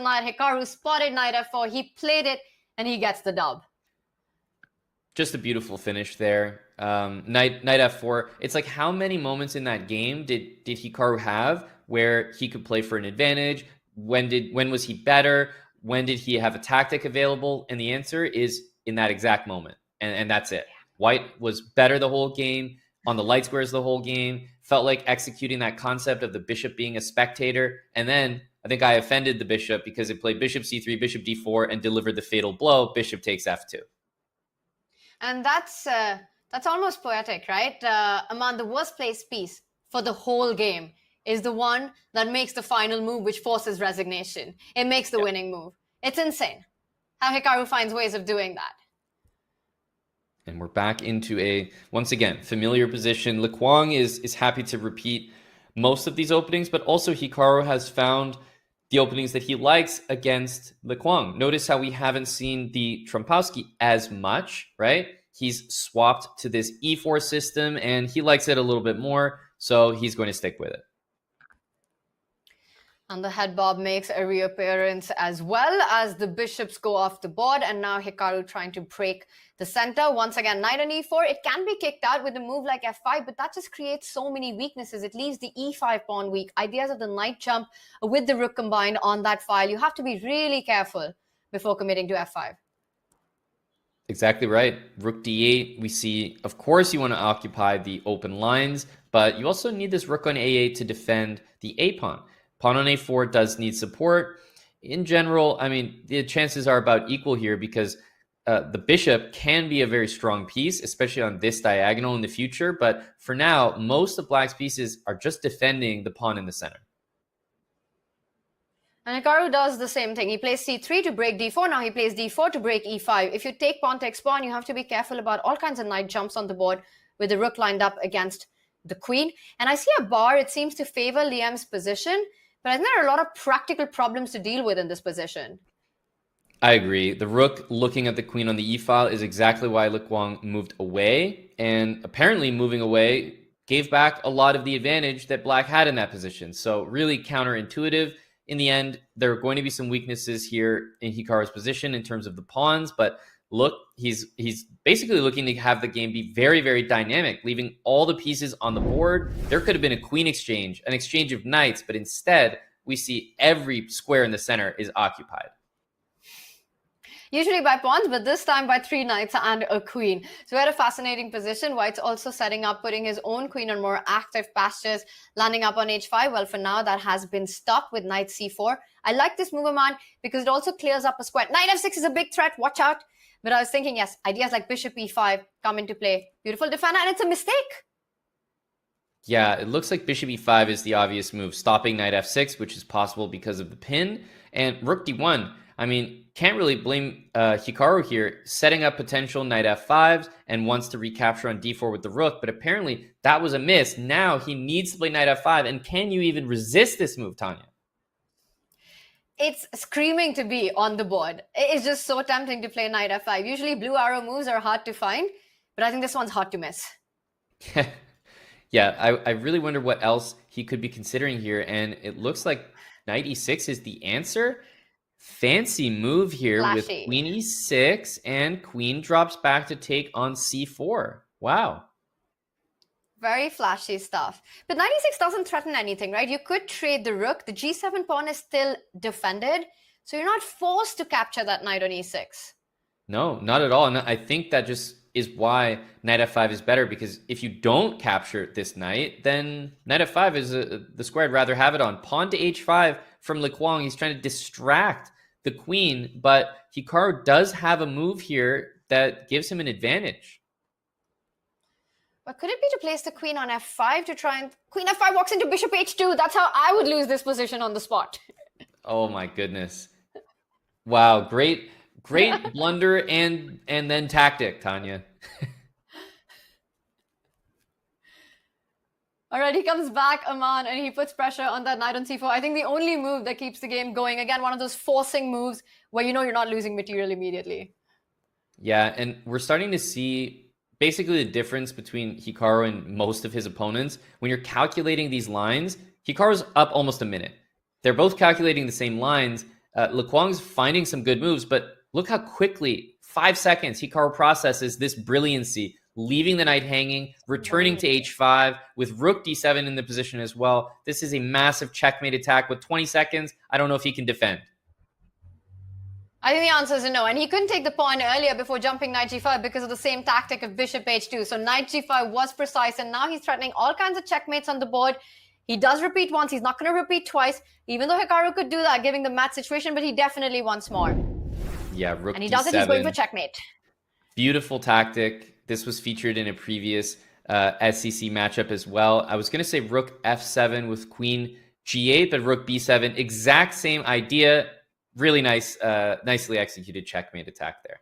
Knight. Hikaru spotted knight f4. He played it and he gets the dub. Just a beautiful finish there. Knight f4. It's like, how many moments in that game did Hikaru have where he could play for an advantage? When was he better? When did he have a tactic available? And the answer is in that exact moment. And that's it. White was better the whole game, on the light squares the whole game, felt like executing that concept of the bishop being a spectator. And then I think I offended the bishop because it played bishop c3, bishop d4, and delivered the fatal blow, bishop takes f2. And that's almost poetic, right? Aman, the worst placed piece for the whole game is the one that makes the final move, which forces resignation. It makes the winning move. It's insane how Hikaru finds ways of doing that. And we're back into a, once again, familiar position. Quang is happy to repeat most of these openings, but also Hikaru has found the openings that he likes against Quang. Notice how we haven't seen the Trompowsky as much, right? He's swapped to this e4 system and he likes it a little bit more, so he's going to stick with it. And the head bob makes a reappearance as well as the bishops go off the board. And now Hikaru trying to break the center. Once again, knight on e4. It can be kicked out with a move like f5, but that just creates so many weaknesses. It leaves the e5 pawn weak. Ideas of the knight jump with the rook combined on that file. You have to be really careful before committing to f5. Exactly right. Rook d8. We see, of course, you want to occupy the open lines, but you also need this rook on a8 to defend the a pawn. Pawn on a4 does need support. In general, I mean, the chances are about equal here because the bishop can be a very strong piece, especially on this diagonal in the future. But for now, most of Black's pieces are just defending the pawn in the center. And Hikaru does the same thing. He plays c3 to break d4. Now he plays d4 to break e5. If you take pawn takes pawn, you have to be careful about all kinds of knight jumps on the board with the rook lined up against the queen. And I see a bar. It seems to favor Liem's position. But I think there are a lot of practical problems to deal with in this position. I agree. The rook looking at the queen on the e-file is exactly why Quang moved away. And apparently moving away gave back a lot of the advantage that Black had in that position. So really counterintuitive. In the end, there are going to be some weaknesses here in Hikaru's position in terms of the pawns. But look, he's basically looking to have the game be very, very dynamic, leaving all the pieces on the board. There could have been a queen exchange, an exchange of knights, but instead we see every square in the center is occupied. Usually by pawns, but this time by 3 knights and a queen. So we had a fascinating position. White's also setting up, putting his own queen on more active pastures, landing up on h5. Well, for now, that has been stopped with knight c4. I like this move, Aman, because it also clears up a square. Knight f6 is a big threat. Watch out. But I was thinking, yes, ideas like bishop e5 come into play. Beautiful defender, and it's a mistake. Yeah, it looks like bishop e5 is the obvious move, stopping knight f6, which is possible because of the pin. And rook d1, I mean, can't really blame Hikaru here, setting up potential knight f5s and wants to recapture on d4 with the rook. But apparently that was a miss. Now he needs to play knight f5. And can you even resist this move, Tanya? It's screaming to be on the board. It's just so tempting to play knight f5. Usually blue arrow moves are hard to find, but I think this one's hard to miss. Yeah, I really wonder what else he could be considering here. And it looks like knight e6 is the answer. Fancy move here. Flashy. With queen e6 and queen drops back to take on c4. Wow. Very flashy stuff. But knight e6 doesn't threaten anything, right? You could trade the rook. The g7 pawn is still defended. So you're not forced to capture that knight on e6. No, not at all. And I think that just is why knight f5 is better, because if you don't capture this knight, then knight f5 is the square I'd rather have it on. Pawn to h5 from Quang. He's trying to distract the queen, but Hikaru does have a move here that gives him an advantage. But could it be to place the queen on f5 to try and... Queen f5 walks into bishop h2. That's how I would lose this position on the spot. Oh my goodness. Wow, great blunder and then tactic, Tanya. All right, he comes back, Aman, and he puts pressure on that knight on c4. I think the only move that keeps the game going, again, one of those forcing moves where you know you're not losing material immediately. Yeah, and we're starting to see basically the difference between Hikaru and most of his opponents. When you're calculating these lines, Hikaru's up almost a minute. They're both calculating the same lines, Quang's finding some good moves, but look how quickly, 5 seconds, Hikaru processes this brilliancy, leaving the knight hanging, returning to h5 with rook d7 in the position as well. This is a massive checkmate attack with 20 seconds. I don't know if he can defend. I think the answer is no. And he couldn't take the pawn earlier before jumping knight g5 because of the same tactic of bishop h2. So knight g5 was precise, and now he's threatening all kinds of checkmates on the board. He does repeat once. He's not going to repeat twice, even though Hikaru could do that, giving the match situation, but he definitely wants more. Yeah, rook And he d7. does it. He's going for checkmate. Beautiful tactic. This was featured in a previous SEC matchup as well. I was going to say rook f7 with queen g8, but rook b7, exact same idea. Really nice, nicely executed checkmate attack there.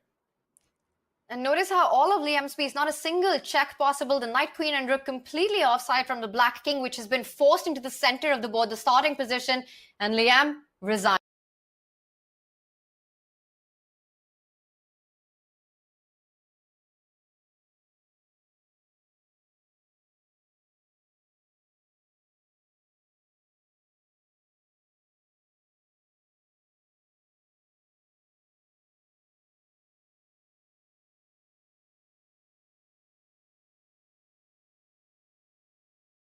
And notice how all of Liem's piece, not a single check possible. The knight, queen, and rook completely offside from the black king, which has been forced into the center of the board, the starting position, and Liem resigned.